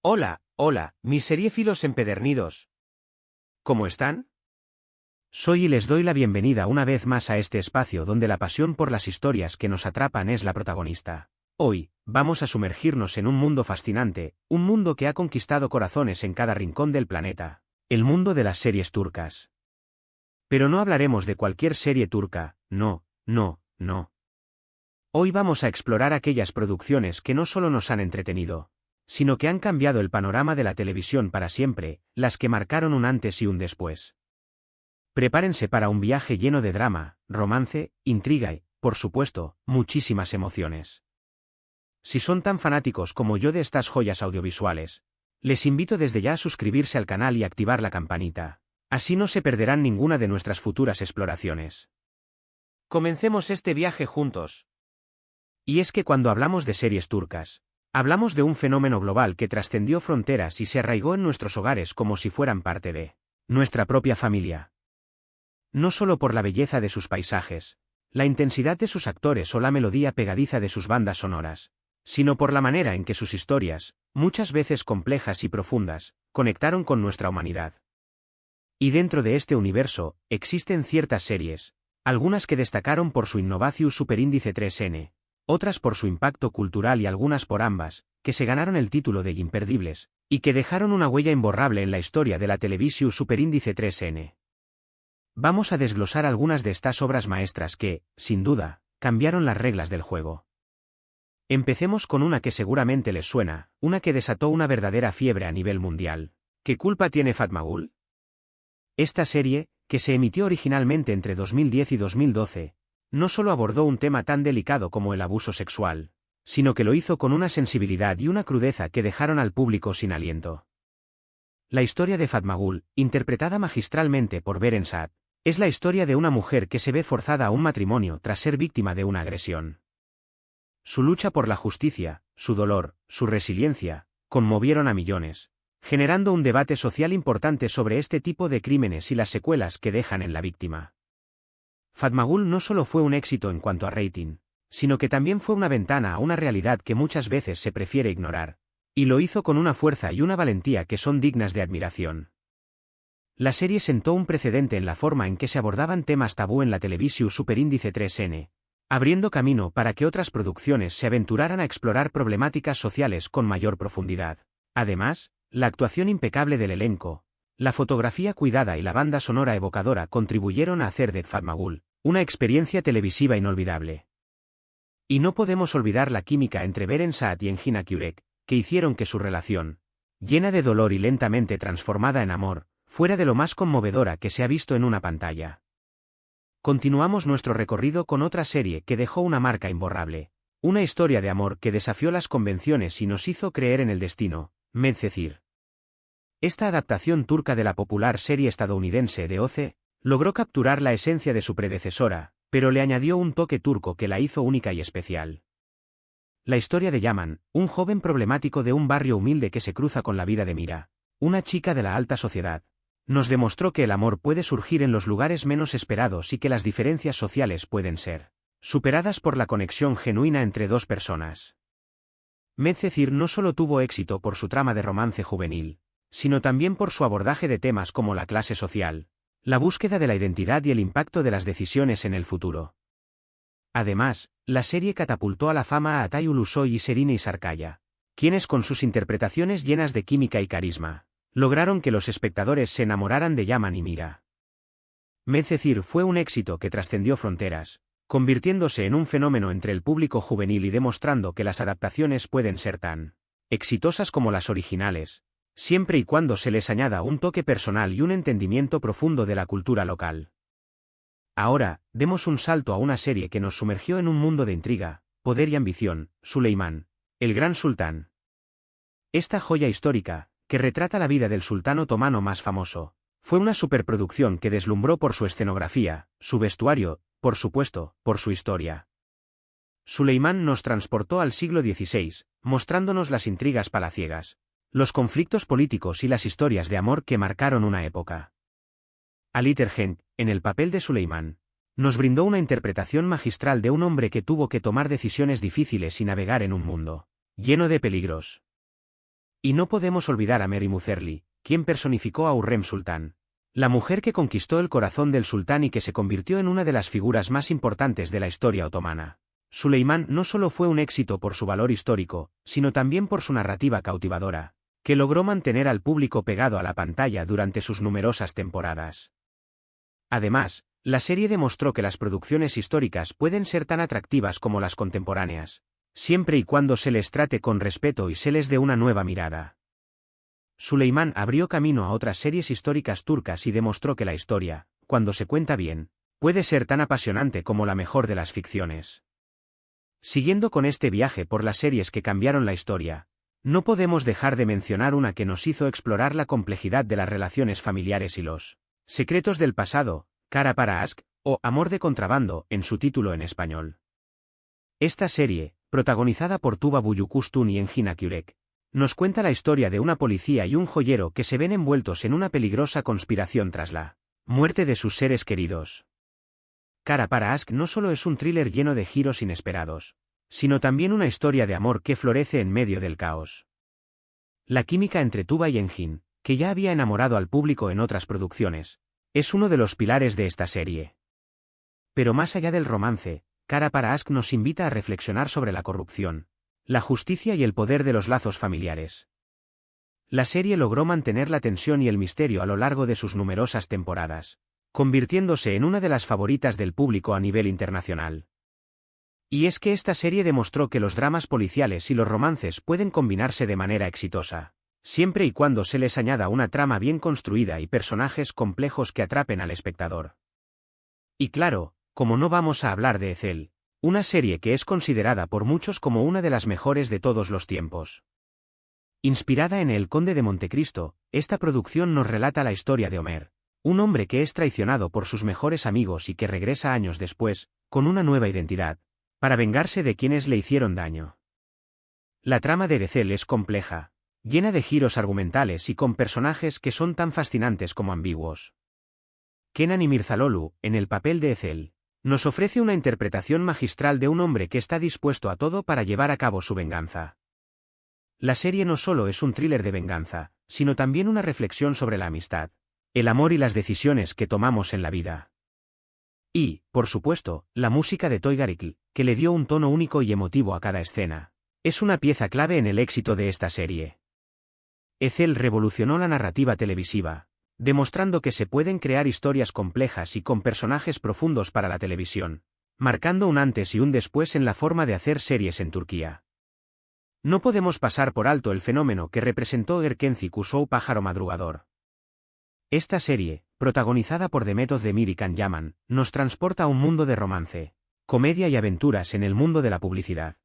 Hola, hola, mis seriéfilos empedernidos. ¿Cómo están? Soy y les doy la bienvenida una vez más a este espacio donde la pasión por las historias que nos atrapan es la protagonista. Hoy, vamos a sumergirnos en un mundo fascinante, un mundo que ha conquistado corazones en cada rincón del planeta, el mundo de las series turcas. Pero no hablaremos de cualquier serie turca, no, no, no. Hoy vamos a explorar aquellas producciones que no solo nos han entretenido, sino que han cambiado el panorama de la televisión para siempre, las que marcaron un antes y un después. Prepárense para un viaje lleno de drama, romance, intriga y, por supuesto, muchísimas emociones. Si son tan fanáticos como yo de estas joyas audiovisuales, les invito desde ya a suscribirse al canal y activar la campanita. Así no se perderán ninguna de nuestras futuras exploraciones. Comencemos este viaje juntos. Y es que cuando hablamos de series turcas, hablamos de un fenómeno global que trascendió fronteras y se arraigó en nuestros hogares como si fueran parte de nuestra propia familia. No solo por la belleza de sus paisajes, la intensidad de sus actores o la melodía pegadiza de sus bandas sonoras, sino por la manera en que sus historias, muchas veces complejas y profundas, conectaron con nuestra humanidad. Y dentro de este universo, existen ciertas series, algunas que destacaron por su innovación superíndice 3N, otras por su impacto cultural y algunas por ambas, que se ganaron el título de imperdibles, y que dejaron una huella imborrable en la historia de la televisión superíndice 3N. Vamos a desglosar algunas de estas obras maestras que, sin duda, cambiaron las reglas del juego. Empecemos con una que seguramente les suena, una que desató una verdadera fiebre a nivel mundial. ¿Qué culpa tiene Fatmagul? Esta serie, que se emitió originalmente entre 2010 y 2012, no solo abordó un tema tan delicado como el abuso sexual, sino que lo hizo con una sensibilidad y una crudeza que dejaron al público sin aliento. La historia de Fatmagul, interpretada magistralmente por Beren Saat, es la historia de una mujer que se ve forzada a un matrimonio tras ser víctima de una agresión. Su lucha por la justicia, su dolor, su resiliencia, conmovieron a millones, generando un debate social importante sobre este tipo de crímenes y las secuelas que dejan en la víctima. Fatmagul no solo fue un éxito en cuanto a rating, sino que también fue una ventana a una realidad que muchas veces se prefiere ignorar, y lo hizo con una fuerza y una valentía que son dignas de admiración. La serie sentó un precedente en la forma en que se abordaban temas tabú en la televisión superíndice 3N, abriendo camino para que otras producciones se aventuraran a explorar problemáticas sociales con mayor profundidad. Además, la actuación impecable del elenco, la fotografía cuidada y la banda sonora evocadora contribuyeron a hacer de Fatmagul una experiencia televisiva inolvidable. Y no podemos olvidar la química entre Beren Saat y Engin Akyurek, que hicieron que su relación, llena de dolor y lentamente transformada en amor, fuera de lo más conmovedora que se ha visto en una pantalla. Continuamos nuestro recorrido con otra serie que dejó una marca imborrable, una historia de amor que desafió las convenciones y nos hizo creer en el destino, Medcezir. Esta adaptación turca de la popular serie estadounidense de OC, logró capturar la esencia de su predecesora, pero le añadió un toque turco que la hizo única y especial. La historia de Yaman, un joven problemático de un barrio humilde que se cruza con la vida de Mira, una chica de la alta sociedad, nos demostró que el amor puede surgir en los lugares menos esperados y que las diferencias sociales pueden ser superadas por la conexión genuina entre dos personas. Medcezir no solo tuvo éxito por su trama de romance juvenil, sino también por su abordaje de temas como la clase social, la búsqueda de la identidad y el impacto de las decisiones en el futuro. Además, la serie catapultó a la fama a Atay Ulusoy y Serine Sarkaya, quienes con sus interpretaciones llenas de química y carisma, lograron que los espectadores se enamoraran de Yaman y Mira. Medcezir fue un éxito que trascendió fronteras, convirtiéndose en un fenómeno entre el público juvenil y demostrando que las adaptaciones pueden ser tan exitosas como las originales, siempre y cuando se les añada un toque personal y un entendimiento profundo de la cultura local. Ahora, demos un salto a una serie que nos sumergió en un mundo de intriga, poder y ambición, Suleimán, el Gran Sultán. Esta joya histórica, que retrata la vida del sultán otomano más famoso, fue una superproducción que deslumbró por su escenografía, su vestuario, por supuesto, por su historia. Suleimán nos transportó al siglo XVI, mostrándonos las intrigas palaciegas, los conflictos políticos y las historias de amor que marcaron una época. Ali Tergenç, en el papel de Suleimán, nos brindó una interpretación magistral de un hombre que tuvo que tomar decisiones difíciles y navegar en un mundo lleno de peligros. Y no podemos olvidar a Mary Muzerli, quien personificó a Hurrem Sultán, la mujer que conquistó el corazón del sultán y que se convirtió en una de las figuras más importantes de la historia otomana. Suleimán no solo fue un éxito por su valor histórico, sino también por su narrativa cautivadora, que logró mantener al público pegado a la pantalla durante sus numerosas temporadas. Además, la serie demostró que las producciones históricas pueden ser tan atractivas como las contemporáneas, siempre y cuando se les trate con respeto y se les dé una nueva mirada. Suleimán abrió camino a otras series históricas turcas y demostró que la historia, cuando se cuenta bien, puede ser tan apasionante como la mejor de las ficciones. Siguiendo con este viaje por las series que cambiaron la historia, no podemos dejar de mencionar una que nos hizo explorar la complejidad de las relaciones familiares y los secretos del pasado, Kara para Aşk, o Amor de contrabando, en su título en español. Esta serie, protagonizada por Tuba Büyüküstün y Engin Akyürek, nos cuenta la historia de una policía y un joyero que se ven envueltos en una peligrosa conspiración tras la muerte de sus seres queridos. Kara para Aşk no solo es un thriller lleno de giros inesperados, sino también una historia de amor que florece en medio del caos. La química entre Tuba y Engin, que ya había enamorado al público en otras producciones, es uno de los pilares de esta serie. Pero más allá del romance, Kara para Aşk nos invita a reflexionar sobre la corrupción, la justicia y el poder de los lazos familiares. La serie logró mantener la tensión y el misterio a lo largo de sus numerosas temporadas, convirtiéndose en una de las favoritas del público a nivel internacional. Y es que esta serie demostró que los dramas policiales y los romances pueden combinarse de manera exitosa, siempre y cuando se les añada una trama bien construida y personajes complejos que atrapen al espectador. Y claro, como no vamos a hablar de Ezel, una serie que es considerada por muchos como una de las mejores de todos los tiempos. Inspirada en El Conde de Montecristo, esta producción nos relata la historia de Omer, un hombre que es traicionado por sus mejores amigos y que regresa años después, con una nueva identidad, para vengarse de quienes le hicieron daño. La trama de Ezel es compleja, llena de giros argumentales y con personajes que son tan fascinantes como ambiguos. Kenan İmirzalıoğlu, en el papel de Ezel, nos ofrece una interpretación magistral de un hombre que está dispuesto a todo para llevar a cabo su venganza. La serie no solo es un thriller de venganza, sino también una reflexión sobre la amistad, el amor y las decisiones que tomamos en la vida. Y, por supuesto, la música de Toygarikl, que le dio un tono único y emotivo a cada escena, es una pieza clave en el éxito de esta serie. Ezel revolucionó la narrativa televisiva, demostrando que se pueden crear historias complejas y con personajes profundos para la televisión, marcando un antes y un después en la forma de hacer series en Turquía. No podemos pasar por alto el fenómeno que representó Erkenci Kusu Pájaro Madrugador. Esta serie, protagonizada por Demet Özdemir y Can Yaman, nos transporta a un mundo de romance, comedia y aventuras en el mundo de la publicidad.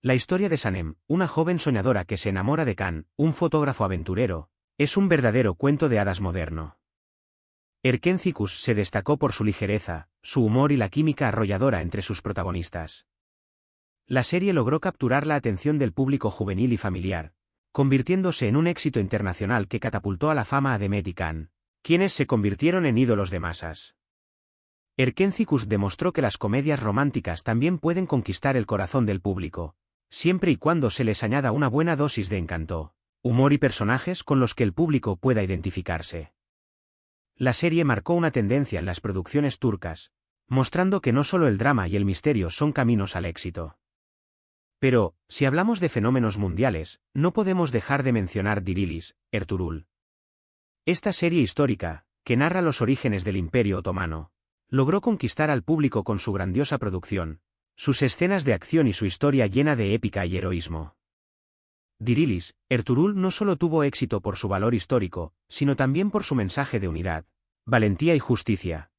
La historia de Sanem, una joven soñadora que se enamora de Can, un fotógrafo aventurero, es un verdadero cuento de hadas moderno. Erkenci Kusu se destacó por su ligereza, su humor y la química arrolladora entre sus protagonistas. La serie logró capturar la atención del público juvenil y familiar, convirtiéndose en un éxito internacional que catapultó a la fama a Demet y Can, quienes se convirtieron en ídolos de masas. Erkenci Kusu demostró que las comedias románticas también pueden conquistar el corazón del público, siempre y cuando se les añada una buena dosis de encanto, humor y personajes con los que el público pueda identificarse. La serie marcó una tendencia en las producciones turcas, mostrando que no solo el drama y el misterio son caminos al éxito. Pero, si hablamos de fenómenos mundiales, no podemos dejar de mencionar Dirilis, Ertuğrul. Esta serie histórica, que narra los orígenes del Imperio Otomano, logró conquistar al público con su grandiosa producción, sus escenas de acción y su historia llena de épica y heroísmo. Dirilis, Ertuğrul no solo tuvo éxito por su valor histórico, sino también por su mensaje de unidad, valentía y justicia.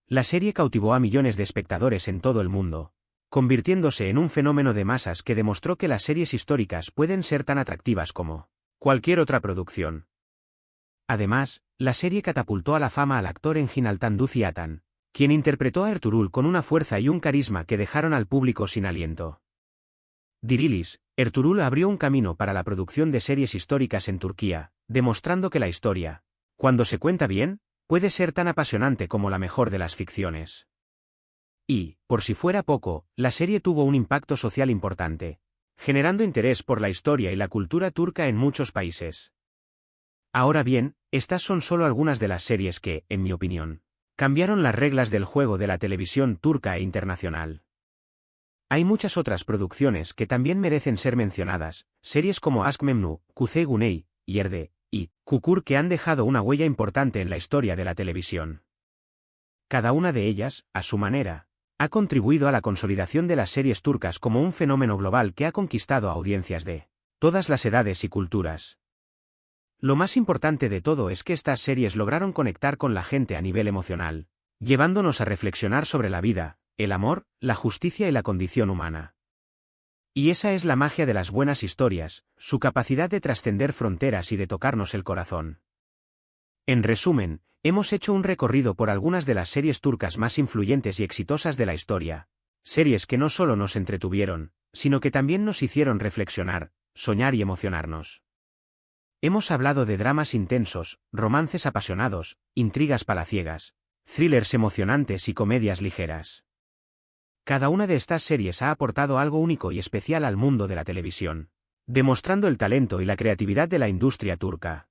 La serie cautivó a millones de espectadores en todo el mundo, convirtiéndose en un fenómeno de masas que demostró que las series históricas pueden ser tan atractivas como cualquier otra producción. Además, la serie catapultó a la fama al actor Engin Altan Atan, quien interpretó a Ertuğrul con una fuerza y un carisma que dejaron al público sin aliento. Dirilis, Ertuğrul abrió un camino para la producción de series históricas en Turquía, demostrando que la historia, cuando se cuenta bien, puede ser tan apasionante como la mejor de las ficciones. Y, por si fuera poco, la serie tuvo un impacto social importante, generando interés por la historia y la cultura turca en muchos países. Ahora bien, estas son solo algunas de las series que, en mi opinión, cambiaron las reglas del juego de la televisión turca e internacional. Hay muchas otras producciones que también merecen ser mencionadas, series como Aşk Memnu, Kuzey Güney, Yerde y Kukur que han dejado una huella importante en la historia de la televisión. Cada una de ellas, a su manera, ha contribuido a la consolidación de las series turcas como un fenómeno global que ha conquistado a audiencias de todas las edades y culturas. Lo más importante de todo es que estas series lograron conectar con la gente a nivel emocional, llevándonos a reflexionar sobre la vida, el amor, la justicia y la condición humana. Y esa es la magia de las buenas historias, su capacidad de trascender fronteras y de tocarnos el corazón. En resumen, hemos hecho un recorrido por algunas de las series turcas más influyentes y exitosas de la historia, series que no solo nos entretuvieron, sino que también nos hicieron reflexionar, soñar y emocionarnos. Hemos hablado de dramas intensos, romances apasionados, intrigas palaciegas, thrillers emocionantes y comedias ligeras. Cada una de estas series ha aportado algo único y especial al mundo de la televisión, demostrando el talento y la creatividad de la industria turca.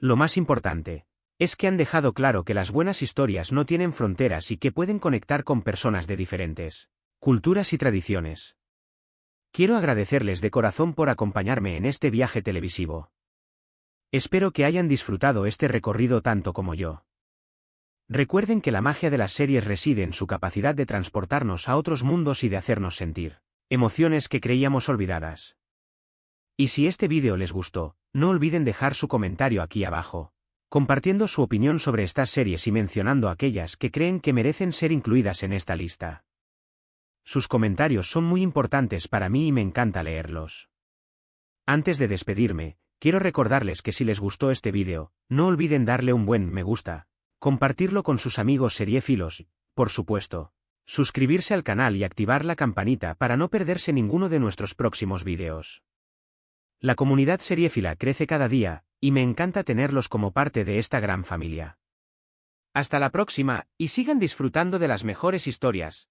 Lo más importante es que han dejado claro que las buenas historias no tienen fronteras y que pueden conectar con personas de diferentes culturas y tradiciones. Quiero agradecerles de corazón por acompañarme en este viaje televisivo. Espero que hayan disfrutado este recorrido tanto como yo. Recuerden que la magia de las series reside en su capacidad de transportarnos a otros mundos y de hacernos sentir emociones que creíamos olvidadas. Y si este vídeo les gustó, no olviden dejar su comentario aquí abajo, compartiendo su opinión sobre estas series y mencionando aquellas que creen que merecen ser incluidas en esta lista. Sus comentarios son muy importantes para mí y me encanta leerlos. Antes de despedirme, quiero recordarles que si les gustó este vídeo, no olviden darle un buen me gusta, compartirlo con sus amigos seriéfilos, por supuesto, suscribirse al canal y activar la campanita para no perderse ninguno de nuestros próximos vídeos. La comunidad seriéfila crece cada día, y me encanta tenerlos como parte de esta gran familia. Hasta la próxima, y sigan disfrutando de las mejores historias.